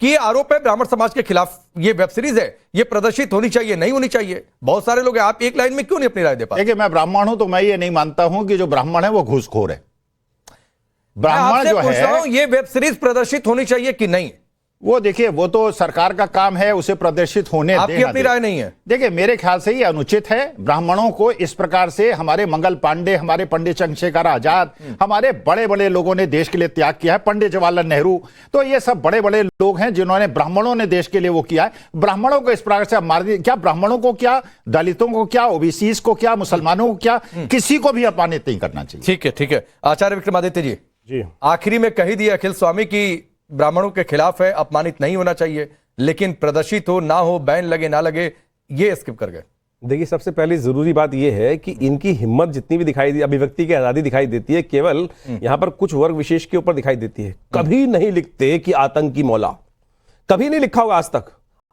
कि आरोप है ब्राह्मण समाज के खिलाफ, ये वेब सीरीज है, ये प्रदर्शित होनी चाहिए, नहीं होनी चाहिए? बहुत सारे लोग हैं, आप एक लाइन में क्यों नहीं अपनी राय दे पाते? देखिए, मैं ब्राह्मण हूं तो मैं ये नहीं मानता हूं कि जो ब्राह्मण है वो घूसखोर है। ब्राह्मण जो है, ये वेब सीरीज प्रदर्शित होनी चाहिए कि नहीं? वो देखिए, वो तो सरकार का काम है उसे प्रदर्शित होने देना। आपकी अपनी राय नहीं है? देखिए, मेरे ख्याल से ये अनुचित है ब्राह्मणों को इस प्रकार से। हमारे मंगल पांडे, हमारे पंडित चंद्रशेखर आजाद, हमारे बड़े बड़े लोगों ने देश के लिए त्याग किया है, पंडित जवाहरलाल नेहरू, तो ये सब बड़े बड़े लोग हैं जिन्होंने, ब्राह्मणों ने देश के लिए वो किया है। ब्राह्मणों को इस प्रकार से मार दिया, क्या ब्राह्मणों को क्या, दलितों को क्या, ओबीसी को क्या, मुसलमानों को क्या, किसी को भी अपमानित नहीं करना चाहिए। ठीक है, ठीक है। आचार्य विक्रमादित्य जी, आखिरी में कही दिया अखिल स्वामी की ब्राह्मणों के खिलाफ है, अपमानित नहीं होना चाहिए, लेकिन प्रदर्शित हो ना हो, बैन लगे ना लगे, ये स्किप कर गए। देखिए, सबसे पहले जरूरी बात यह है कि इनकी हिम्मत जितनी भी दिखाई दी, अभिव्यक्ति की आजादी दिखाई देती है, केवल यहां पर कुछ वर्ग विशेष के ऊपर दिखाई देती है। कभी नहीं लिखते कि आतंकी मौला, कभी नहीं लिखा होगा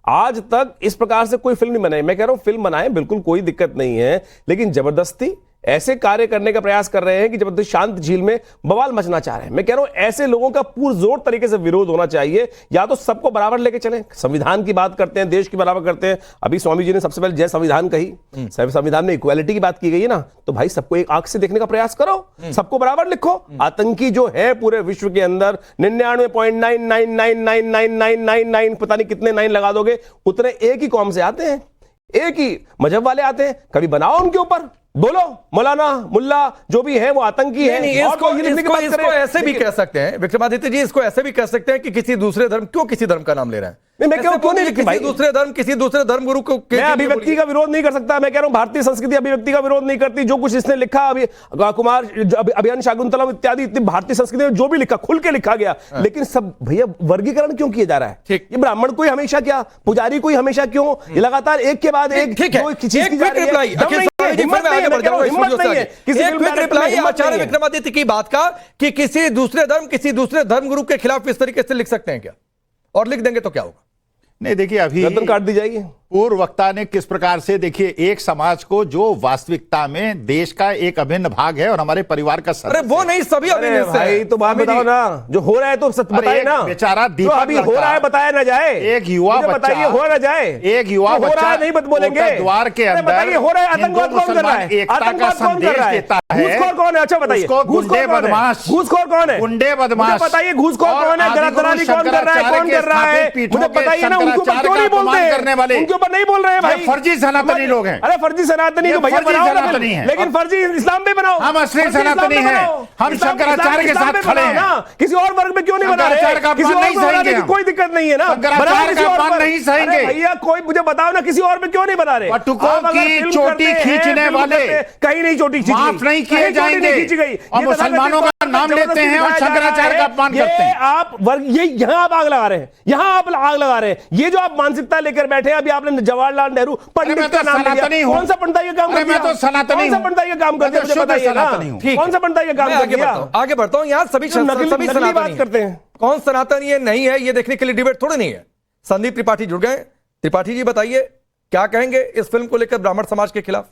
आज तक इस प्रकार से कोई फिल्म नहीं बनाई। मैं कह रहा हूं फिल्म बनाए, बिल्कुल कोई दिक्कत नहीं है, लेकिन जबरदस्ती ऐसे कार्य करने का प्रयास कर रहे हैं कि जबरदस्ती शांत झील में बवाल मचना चाह रहे हैं। मैं कह रहा हूं ऐसे लोगों का पुरजोर तरीके से विरोध होना चाहिए। या तो सबको बराबर लेके चलें, संविधान की बात करते हैं, देश की बराबर करते हैं। अभी स्वामी जी ने सबसे पहले जय संविधान कही, संविधान में इक्वालिटी की बात की गई है ना, तो भाई सबको एक आंख से देखने का प्रयास करो, सबको बराबर लिखो। आतंकी जो है पूरे विश्व के अंदर 99.99999999 पता नहीं कितने 9 लगा दोगे, उतने एक ही कौम से आते हैं, एक ही मजहब वाले आते हैं। कभी बनाओ उनके ऊपर, बोलो मौलाना मुल्ला जो भी है वो आतंकी है। इसको ऐसे भी कह सकते हैं विक्रमादित्य जी, इसको ऐसे भी कह सकते हैं कि किसी दूसरे धर्म, क्यों किसी धर्म का नाम ले रहे हैं? मैं क्यों नहीं लिखी भाई? किसी दूसरे धर्म गुरु को मैं अभिव्यक्ति का विरोध नहीं कर सकता। मैं कह रहा हूं भारतीय संस्कृति अभिव्यक्ति का विरोध नहीं करती। जो कुछ इसने लिखा, अभी कुमार अभियान शाकुंतलम इत्यादि भारतीय संस्कृति में जो भी लिखा, खुल के लिखा गया, लेकिन सब भैया वर्गीकरण क्यों किया जा रहा है? ये ब्राह्मण कोई हमेशा क्या, पुजारी कोई हमेशा क्यों, ये लगातार एक के बाद एक आचार्य विक्रमादित्य की बात का कि किसी दूसरे धर्म गुरु के खिलाफ इस तरीके से लिख सकते हैं क्या? और लिख देंगे तो क्या होगा? नहीं, देखिए, अभी गर्दन काट दी जाएगी। पूर्व वक्ता ने किस प्रकार से, देखिए, एक समाज को जो वास्तविकता में देश का एक अभिन्न भाग है और हमारे परिवार का सदस्य, अरे वो नहीं, सभी अभिन्न भाई, तो बात बताओ ना, जो हो रहा है तो सच बताइए ना। बेचारा जो अभी हो रहा है बताया ना जाए, एक युवा बताइए, हो ना जाए, एक युवा बच्चा नहीं बोलेंगे, द्वार के अंदर बताइए हो रहा है, आतंकवाद कौन कर रहा है, एकता का संदेश देता है। घूसखोर कौन है? अच्छा बताइए, गुंडे बदमाश, घूसखोर कौन है? गुंडे बदमाश बताइए, घूसखोर कौन है? दलाली कौन कर रहा है? कौन कर रहा है? मुझे बताइए ना, उनके ऊपर क्यों नहीं बोलते? उनके ऊपर नहीं बोल रहे हैं भाई, फर्जी सनातनी लोग हैं। अरे फर्जी सनातनी तो भैया बनाओ ना, लेकिन फर्जी इस्लाम में बनाओ। हम असली सनातनी हैं, हम शंकराचार्य के साथ खड़े हैं। किसी और वर्ग में क्यों नहीं बना रहे? किसी और में बनाने की कोई दिक्कत नहीं है ना, शंकराचार्य का अपमान नहीं सहेंगे भैया। कोई मुझे बताओ ना, किसी और में क्यों नहीं बना रहे? पटुकों की चोटी खींचने वाले कहीं नहीं चोटी खींची, माफ नहीं किए जाएंगे, और मुसलमानों का नाम लेते हैं और शंकराचार्य का अपमान करते हैं। आप वर्ग, ये यहाँ आप आग लगा रहे हैं, यहाँ आप आग लगा रहे हैं। ये जो आप मानसिकता लेकर बैठे हैं, अभी आपने जवाहरलाल नेहरू पंडित का नाम लिया, कौन सा पंडित ये काम करता है? मैं तो सनातनी हूं। कौन सा पंडित ये काम करते हैं मुझे बताइए ना, कौन सा पंडित ये काम करता है? आगे बढ़ता हूं। यहाँ सभी नकली बात करते हैं। कौन सनातन ये नहीं है, ये देखने के लिए डिबेट थोड़ी नहीं है। संदीप त्रिपाठी जुड़ गए। त्रिपाठी जी बताइए, क्या कहेंगे इस फिल्म को लेकर ब्राह्मण समाज के खिलाफ?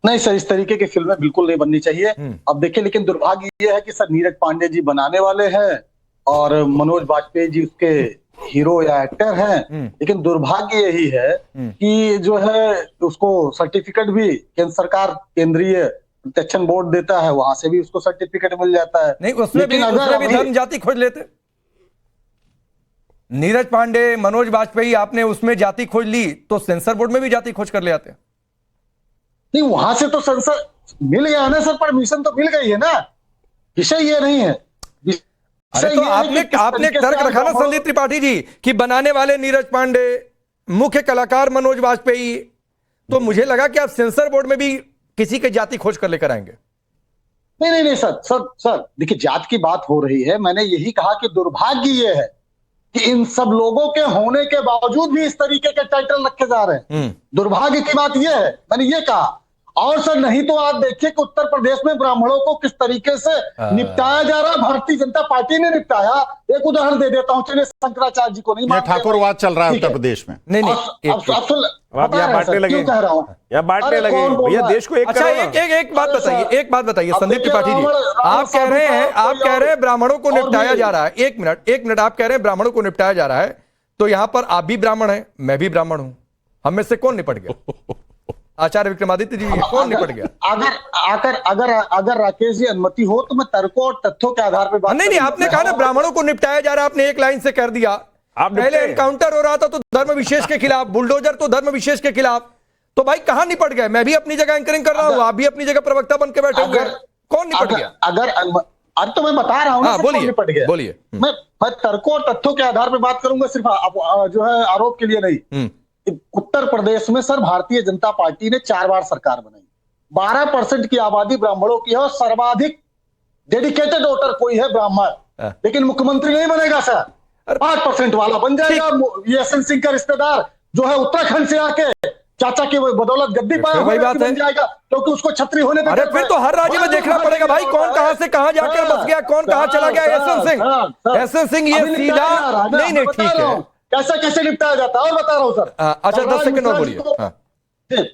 नहीं सर, इस तरीके की फिल्में बिल्कुल नहीं बननी चाहिए। अब देखिए, लेकिन दुर्भाग्य ये है कि सर नीरज पांडे जी बनाने वाले हैं और मनोज बाजपेयी जी उसके हीरो या एक्टर हैं, लेकिन दुर्भाग्य यही है कि जो है उसको सर्टिफिकेट भी केंद्र सरकार, केंद्रीय प्रत्यक्षण बोर्ड देता है, वहां से भी उसको सर्टिफिकेट मिल जाता है। नहीं, उसमें भी धर्म जाति खोज लेते। नीरज पांडे, मनोज बाजपेयी, आपने उसमें जाति खोज ली तो सेंसर बोर्ड में भी जाति खोज कर ले आते। नहीं, वहां से तो सेंसर मिल गया ना सर, परमिशन तो मिल गई है ना, विषय ये नहीं है। अरे तो आपने तर्क रखा ना संदीप त्रिपाठी जी कि बनाने वाले नीरज पांडे, मुख्य कलाकार मनोज बाजपेयी, तो मुझे लगा कि आप सेंसर बोर्ड में भी किसी के जाति खोज कर लेकर आएंगे। नहीं सर, देखिए, जात की बात हो रही है, मैंने यही कहा कि दुर्भाग्य ये है कि इन सब लोगों के होने के बावजूद भी इस तरीके के टाइटल रखे जा रहे हैं। दुर्भाग्य की बात यह है, मैंने ये कहा। और सर नहीं तो आप देखिए कि उत्तर प्रदेश में ब्राह्मणों को किस तरीके से निपटाया जा रहा है, भारतीय जनता पार्टी ने निपटाया। एक उदाहरण दे देता हूं, चलिए शंकराचार्य जी को नहीं ये मानते ठाकुरवाद चल रहा है ठीक उत्तर प्रदेश में। नहीं नहीं आप यहाँ बांटने लगे, कह रहा हूं यहाँ बांटने लगे भैया देश को। एक अच्छा, करो ना। एक बात बताइए संदीप देखिए, त्रिपाठी जी, रावण आप कह रहे हैं ब्राह्मणों को और निपटाया भी- जा रहा है। एक मिनट, आप कह रहे हैं ब्राह्मणों को निपटाया जा रहा है, तो यहां पर आप भी ब्राह्मण हैं, मैं भी ब्राह्मण हूं, हम में से कौन निपट गया? आचार्य विक्रमादित्य जी, कौन निपट गया? अगर राकेश जी अनुमति हो तो मैं तर्कों और तथ्यों के आधार पर बात नहीं, आपने कहा ना ब्राह्मणों को निपटाया जा रहा है, आपने एक लाइन से कर दिया। आप पहले निपटे। एनकाउंटर हो रहा था तो धर्म विशेष के खिलाफ, बुलडोजर तो धर्म विशेष के खिलाफ, तो भाई कहां निपट गए? मैं भी अपनी जगह एंकरिंग कर रहा हूं, आप भी अपनी जगह प्रवक्ता बन के बैठे हुए हैं, कौन निपट गया? अब तो मैं बता रहा हूं ना, हाँ, सर, कौन बोलिए, निपट गया। बोलिए। मैं तर्कों और तथ्यों के आधार पर बात करूंगा, सिर्फ जो है आरोप के लिए नहीं। उत्तर प्रदेश में सर भारतीय जनता पार्टी ने 4 बार सरकार बनाई, 12% की आबादी ब्राह्मणों की है और सर्वाधिक डेडिकेटेड वोटर कोई है ब्राह्मण, लेकिन मुख्यमंत्री नहीं बनेगा सर। 5% वाला बन जाएगा। ये एस एन सिंह का रिश्तेदार जो है उत्तराखंड से आके चाचा की बदौलत गद्दी पाया वही बात है, बन जाएगा, क्योंकि उसको छतरी होने पे अरे फिर तो हर राज्य में देखना पड़ेगा भाई, कौन कहां से कहां जाकर बस गया, कौन कहां चला गया। एस एन सिंह ये सीधा नहीं ठीक है, कैसे कैसे निपटाया जाता है और बता रहा हूं सर। अच्छा 10 सेकंड और बोलिए।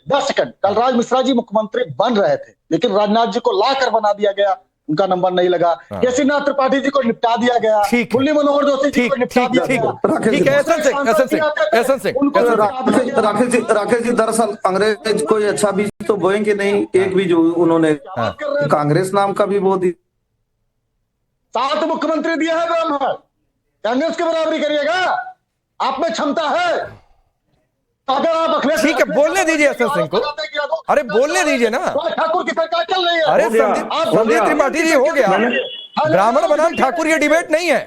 10 सेकंड। कलराज मिश्रा जी मुख्यमंत्री बन रहे थे, लेकिन राजनाथ जी को लाकर बना दिया गया, उनका नंबर नहीं लगा। केसीनाथ त्रिपाठी जी को निपटा दिया गया, मुरली मनोहर जोशी जी को निपटा दिया गया। ठीक है, एसन सिंह राकेश जी दरअसल अंग्रेज कोई अच्छा बीज तो बोएंगे नहीं, एक बीज उन्होंने कांग्रेस नाम का भी बो दी। 7 मुख्यमंत्री दिए हैं ब्राह्मण, कांग्रेस की बराबरी करिएगा, आप में क्षमता है। अगर आप अखिलेश ठीक है, बोलने दीजिए एस एन सिंह को, अरे बोलने दीजिए ना। ठाकुर की सरकार चल रही है। अरे संदीप त्रिपाठी जी, हो गया, ब्राह्मण बनाम ठाकुर ये डिबेट नहीं है,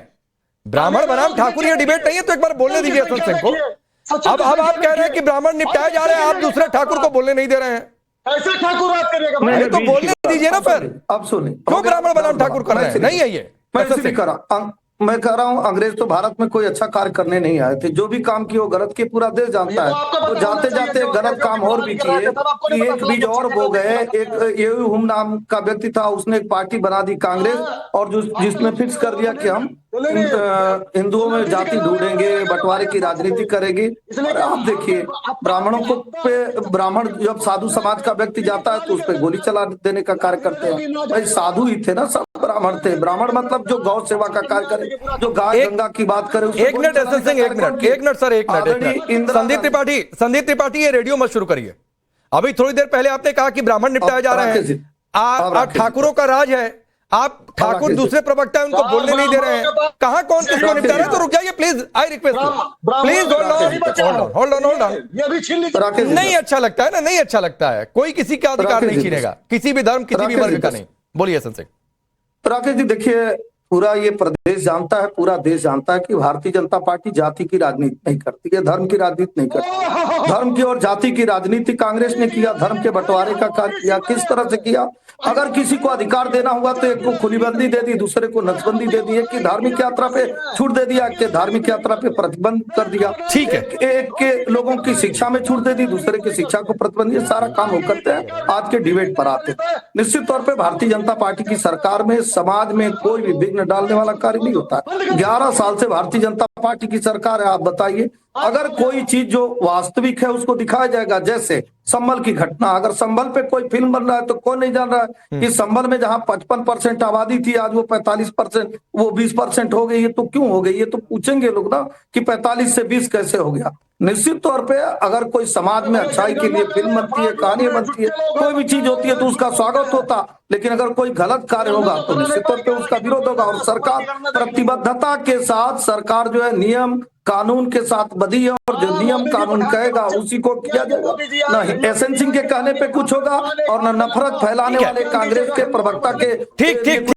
ब्राह्मण बनाम ठाकुर ये डिबेट नहीं है, तो एक बार बोलने दीजिए एस एन सिंह को। अब आप कह रहे हैं कि ब्राह्मण निपटाए जा रहे हैं, आप दूसरे ठाकुर को बोलने नहीं दे रहे हैं, ऐसे ठाकुर बात करिएगा। अरे तो बोलने दीजिए ना फिर, अब सुनिए, क्यों ब्राह्मण बनाम ठाकुर कर रहे हैं? नहीं है ये मैं कह रहा हूँ अंग्रेज तो भारत में कोई अच्छा कार्य करने नहीं आए थे, जो भी काम किए वो गलत किए, पूरा देश जानता है। तो जाते जाते गलत काम और भी किए कि एक बीज और बो गए। एक ये हुम नाम का व्यक्ति था, उसने एक पार्टी बना दी कांग्रेस, और जिसने फिक्स कर दिया कि हम हिंदुओं में जाति ढूंढेंगे, बंटवारे की राजनीति करेगी। और आप देखिए ब्राह्मणों को पे, ब्राह्मण जब साधु समाज का व्यक्ति जाता है तो उस पर गोली चला देने का कार्य करते हैं। भाई साधु ही थे ना, सब ब्राह्मण थे। ब्राह्मण मतलब जो गौ सेवा का कार्य करे, जो गाय गंगा की बात करे। एक मिनट एस एन सिंह, एक मिनट सर, एक मिनट। संदीप त्रिपाठी ये रेडियो मत शुरू करिए। अभी थोड़ी देर पहले आपने कहा कि ब्राह्मण निपटाए जा रहे हैं, ठाकुरों का राज है, आप ठाकुर दूसरे प्रवक्ता है, उनको बोलने नहीं दे रहे हैं। कहां कौन किसको निपटा रहे हैं? तो रुक जाइए please, I request, please hold on. नहीं अच्छा लगता है ना, नहीं अच्छा लगता है, कोई किसी का अधिकार नहीं छीनेगा, किसी भी धर्म किसी भी वर्ग का नहीं। बोलिए एस एन सिंह। राकेश जी देखिए, पूरा ये प्रदेश जानता है, पूरा देश जानता है कि भारतीय जनता पार्टी जाति की राजनीति नहीं करती है, धर्म की राजनीति नहीं करती। धर्म की और जाति की राजनीति कांग्रेस ने किया, धर्म के बंटवारे का कार्य किया। किस तरह से किया? अगर किसी को अधिकार देना हुआ तो एक को खुलीबंदी दे दी, दूसरे को नसबंदी दे दी, एक की धार्मिक यात्रा पे छूट दे दिया, कि धार्मिक यात्रा पे प्रतिबंध कर दिया। ठीक है, एक के लोगों की शिक्षा में छूट दे दी, दूसरे की शिक्षा को प्रतिबंध। ये सारा काम वो करते हैं। आज के डिबेट पर आते हैं, निश्चित तौर पर भारतीय जनता पार्टी की सरकार में समाज में कोई भी विघ्न डालने वाला कार्य नहीं होता है। 11 साल से भारतीय जनता पार्टी की सरकार है। आप बताइए, अगर कोई चीज जो वास्तविक है उसको दिखाया जाएगा, जैसे संभल की घटना, अगर संभल पे कोई फिल्म बन रहा है तो कौन नहीं जान रहा है कि संभल में जहां 55% आबादी थी, आज वो 45%, वो 20% हो गई है। तो क्यों हो गई? ये तो पूछेंगे लोग ना कि 45 से 20 कैसे हो गया। निश्चित तौर पे अगर कोई समाज में अच्छाई के लिए फिल्म बनती है, कहानी बनती है, कोई भी चीज होती है तो उसका स्वागत होता, लेकिन अगर कोई गलत कार्य होगा तो निश्चित तौर पे उसका विरोध होगा। और सरकार प्रतिबद्धता के साथ, सरकार जो है नियम कानून के साथ बधी है, और जो नियम कानून कहेगा उसी को किया जाएगा। न एस एन सिंह के कहने पे कुछ होगा और न नफरत फैलाने वाले कांग्रेस के प्रवक्ता के ठीक